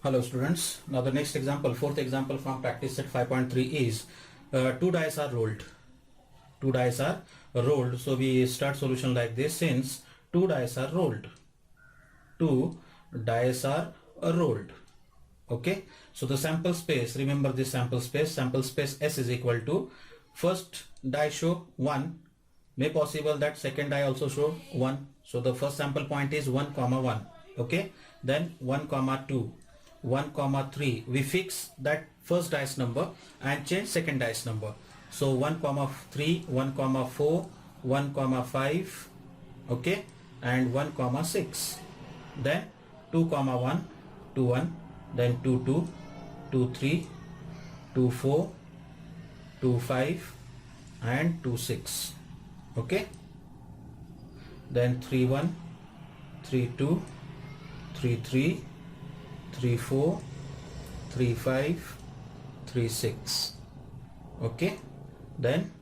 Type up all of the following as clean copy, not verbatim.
Hello students. Now the next example, fourth example from practice set 5.3 is two dice are rolled. Two dice are rolled. So we start solution like this. Since two dice are rolled, two dice are rolled. Okay. So the sample space, remember this sample space S is equal to first die show 1. May possible that second die also show 1. So the first sample point is 1 comma 1. Okay. Then 1 comma 2. 1 comma 3. We fix that first dice number and change second dice number. So 1 comma 3, 1 comma 4, 1 comma 5, okay, and 1 comma 6. Then 2 comma 1, 2 1, then 2 2, 2 3, 2 4, 2 5, and 2 6. Okay. Then 3 1, 3 2, 3 3, 3 4, 3 5, 3 6. Okay. Then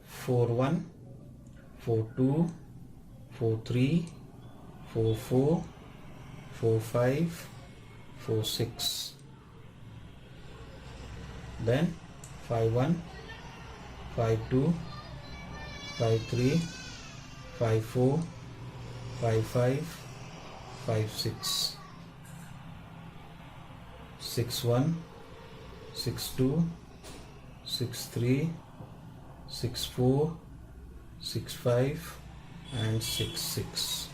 4 1, 4 2, 4 3, 4 4, 4 5, 4 6. Then 5 1, 5 2, 5 3, 5 4, 5 5, 5 6. 6 1, 6 2, 6 3, 6 4, 6 5, and 6 6.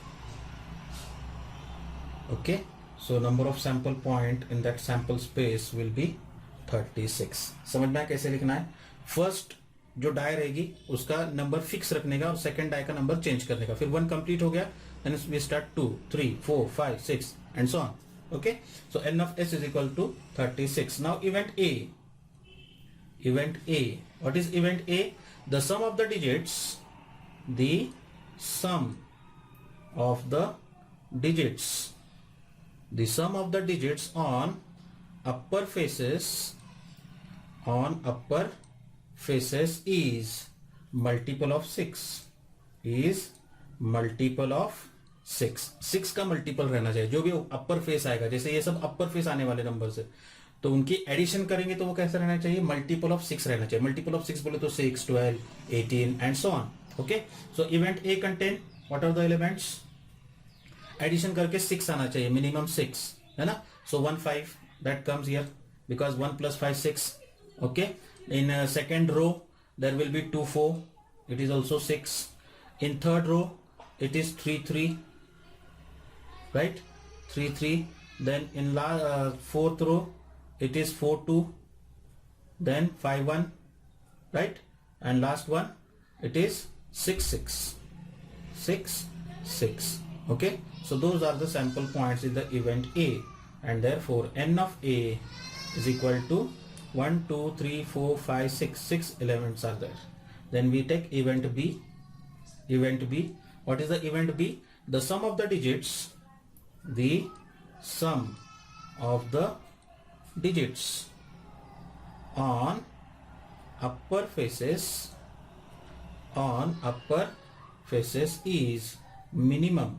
Okay. So number of sample point in that sample space will be 36. समझ में कैसे लिखना है? First जो die रहेगी उसका number fix रखने का और सेकंड डाई का नंबर चेंज करने का. फिर 1 कंप्लीट हो गया, then we start 2 3 4 5 6 and so on. Okay, so n of s is equal to 36. Now event A. Event A. What is event A? The sum of the digits. The sum of the digits. The sum of the digits on upper faces. On upper faces is multiple of 6. Is multiple of 6 का multiple रहना चाहिए. जो भी अपर face आएगा, जैसे ये सब अपर face आने वाले नंबर है, तो उनकी एडिशन करेंगे तो वो कैसा रहना चाहिए? मल्टीपल ऑफ 6 रहना चाहिए. मल्टीपल ऑफ 6 बोले तो 6, 12, 18 and so on. Okay. So event A contain what are the elements? Addition करके 6 आना चाहिए, मिनिमम 6 है ना. So 1 5 that comes here because 1 + 5 6. Okay. In second row there will be 2 4. It is also 6. In third row it is 3 3, right? 3 3. Then in fourth row it is 4 2, then 5 1, right? And last one it is 6 6 6 6. Okay, so those are the sample points in the event A, and therefore n of A is equal to 1 2 3 4 5 6. 6 elements are there. Then we take event B. Event B. What is the event B? The sum of the digits. The sum of the digits on upper faces. On upper faces is minimum.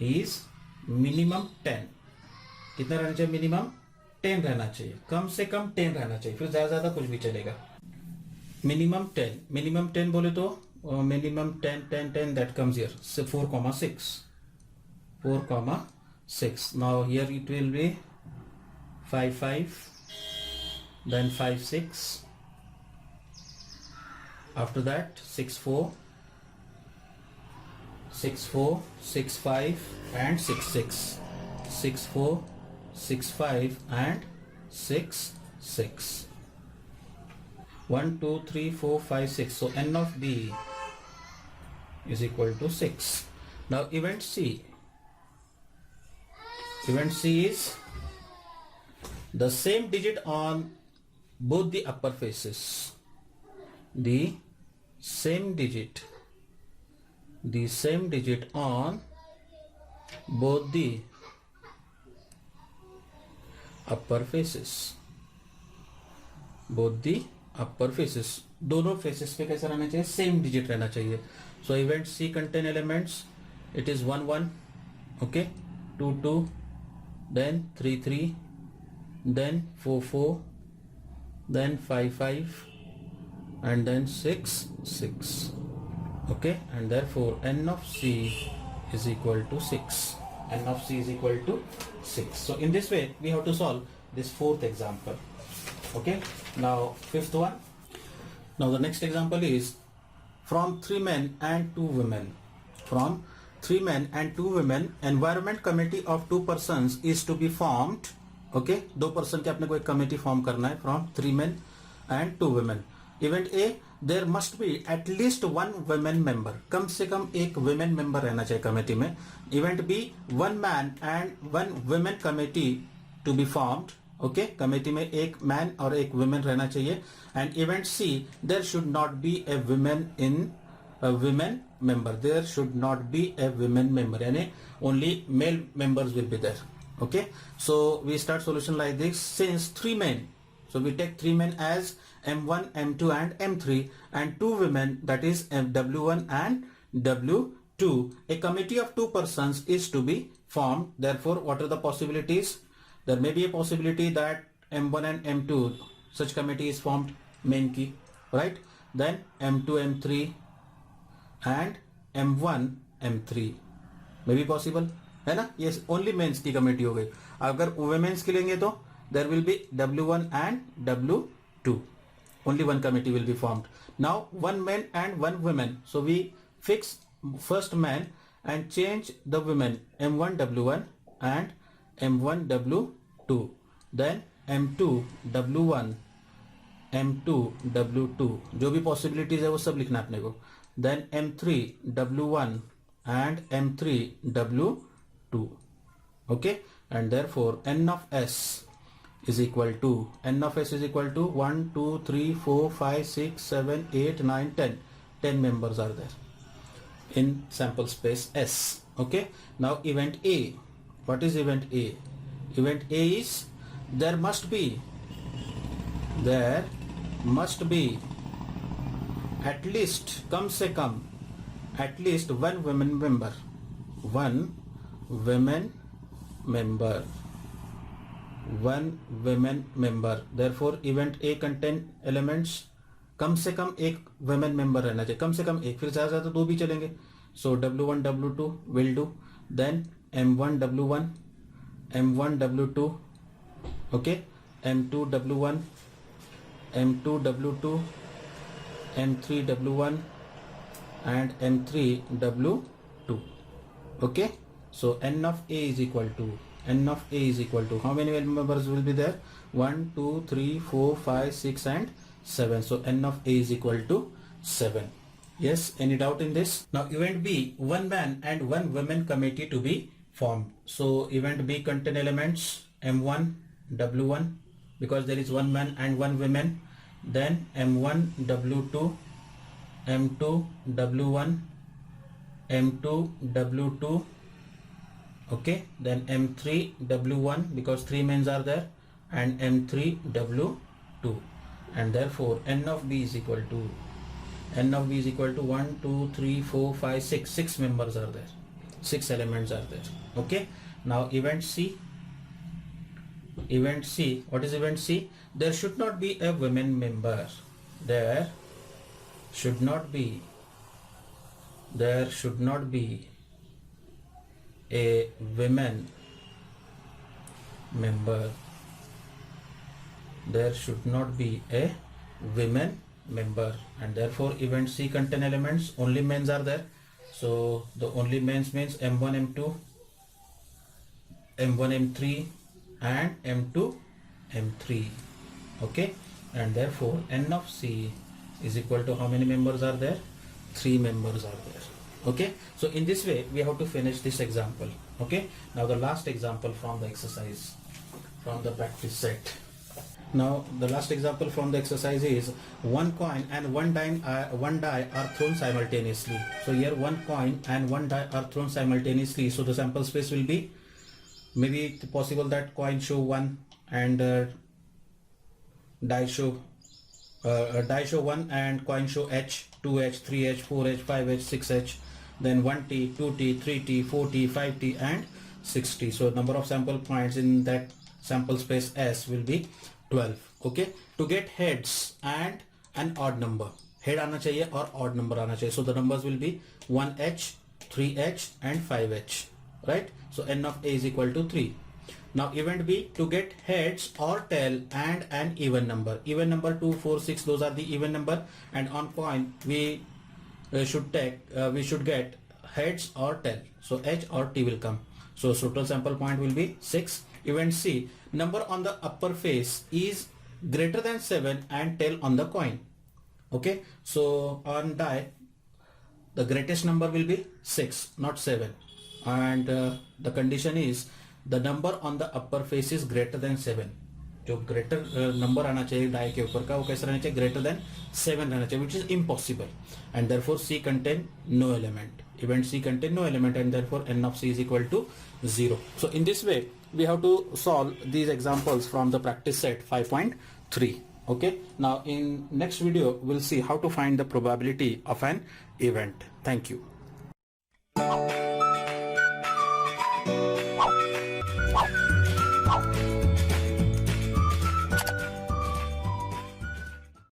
Is minimum 10. कितना रहना चाहिए? Minimum 10 रहना चाहिए. कम से कम 10 रहना चाहिए. फिर ज्यादा कुछ भी चलेगा. मिनिमम 10. मिनिमम 10 बोले तो minimum 10 10 10 that comes here. So 4 comma 6. 4 comma 6. Now here it will be 5 5, then 5 6. After that 6 4, 6 4, 6 5, and 6 6. 6 4, 6 5, and 6 6. 1 2 3 4 5 6. So n of B is equal to 6. Now event C. Event C is the same digit on both the upper faces. The same digit on both the upper faces. Both the upper faces. दोनों faces पे कैसा रहना चाहिए? Same digit रहना चाहिए. So event C contain elements. It is 1 1, okay, 2 2, then 3 3, then 4 4, then 5 5, and then 6 6. Okay, and therefore n of c is equal to 6. N of c is equal to 6. So in this way we have to solve this fourth example. Okay, now fifth one. Now the next example is from 3 men and 2 women. From 3 men and 2 women, environment committee of 2 persons is to be formed. Okay, 2 person के अपने को एक committee form करना है. From 3 men and 2 women. Event A, there must be at least 1 women member. कम से कम एक women member रहना चाहिए कमेटी में. Event B, 1 man and 1 women committee to be formed. Okay, committee में एक man और एक women रहना चाहिए. And event C, there should not be a women in a women member. There should not be a women member. यानी only male members will be there. Okay, so we start solution like this. Since 3 men, so we take 3 men as M1, M2 and M3, and 2 women, that is W1 and W2. A committee of 2 persons is to be formed. Therefore, what are the possibilities? There may be a possibility that M1 and M2, such committee is formed, main key, right? Then M2, M3 and M1, M3 may be possible, है ना? Yes, only mains की committee हो गई. अगर women's की लेंगे तो there will be W1 and W2. Only one committee will be formed. Now 1 man and 1 woman. So we fix first man and change the women M1 W1 and M1 W2. Then M2 W1, M2 W2. जो भी possibilities है वो सब लिखना अपने को. Then M3 W1 and M3 W2. Okay, and therefore n of s is equal to 1 2 3 4 5 6 7 8 9 10. 10 members are there in sample space S. Okay, now event A. What is event A? Event A is there must be at least कम से कम at least 1 women member. 1 women member. Therefore event A contain elements. कम से कम एक women member रहना चाहिए. कम से कम एक, फिर ज्यादा तो 2 भी चलेंगे. So W1 W2 will do. Then M1 W1, M1 W2. Okay, M2 W1, M2 W2, M3 W1 and M3 W2. Okay, so n of A is equal to how many members will be there? 1 2 3 4 5 6 and 7. So n of A is equal to 7. Yes, any doubt in this? Now event B, 1 man and 1 women committee to be formed. So event B contain elements M1 W1 because there is 1 man and 1 women. Then M1 W2, M2 W1, M2 W2. Okay, then M3 W1 because 3 men are there, and M3 W2, and therefore n of B is equal to 1 2 3 4 5 6. 6 members are there, 6 elements are there. Okay, now event C. What is event C? There should not be a women member. There should not be a women member. There should not be a women member, and therefore event C contain elements only men's are there. So the only men's means M1 M2, M1 M3 and M2 M3. Okay, and therefore n of C is equal to how many members are there? 3 members are there. Okay, so in this way we have to finish this example. Okay, now the last example from the exercise, from the practice set. Now the last example from the exercise is 1 coin and 1 die are thrown simultaneously. So here 1 coin and 1 die are thrown simultaneously. So the sample space will be maybe possible that coin show 1 and die show 1 and coin show H, 2H, 3H, 4H, 5H, 6H, then 1T, 2T, 3T, 4T, 5T and 60. So number of sample points in that sample space S will be 12. Okay, to get heads and an odd number, head आना चाहिए और odd number आना चाहिए. So the numbers will be 1H, 3H and 5H, right? So n of A is equal to 3. Now event B, to get heads or tail and an even number. Even number 2, 4, 6, those are the even number, and on coin we should get heads or tail. So H or T will come. So total sample point will be 6. Event C, number on the upper face is greater than 7 and tail on the coin. Okay, so on die the greatest number will be 6, not 7, and the condition is the number on the upper face is greater than 7. जो greater number आना चाहिए die के ऊपर का वो कैसा रहना चाहिए, ग्रेटर देन 7 रहना चाहिए, which is impossible, and therefore C contain no element. Event C contain no element, and therefore n of C is equal to 0. So in this way we have to solve these examples from the practice set 5.3. Okay, now in next video we'll see how to find the probability of an event. Thank you.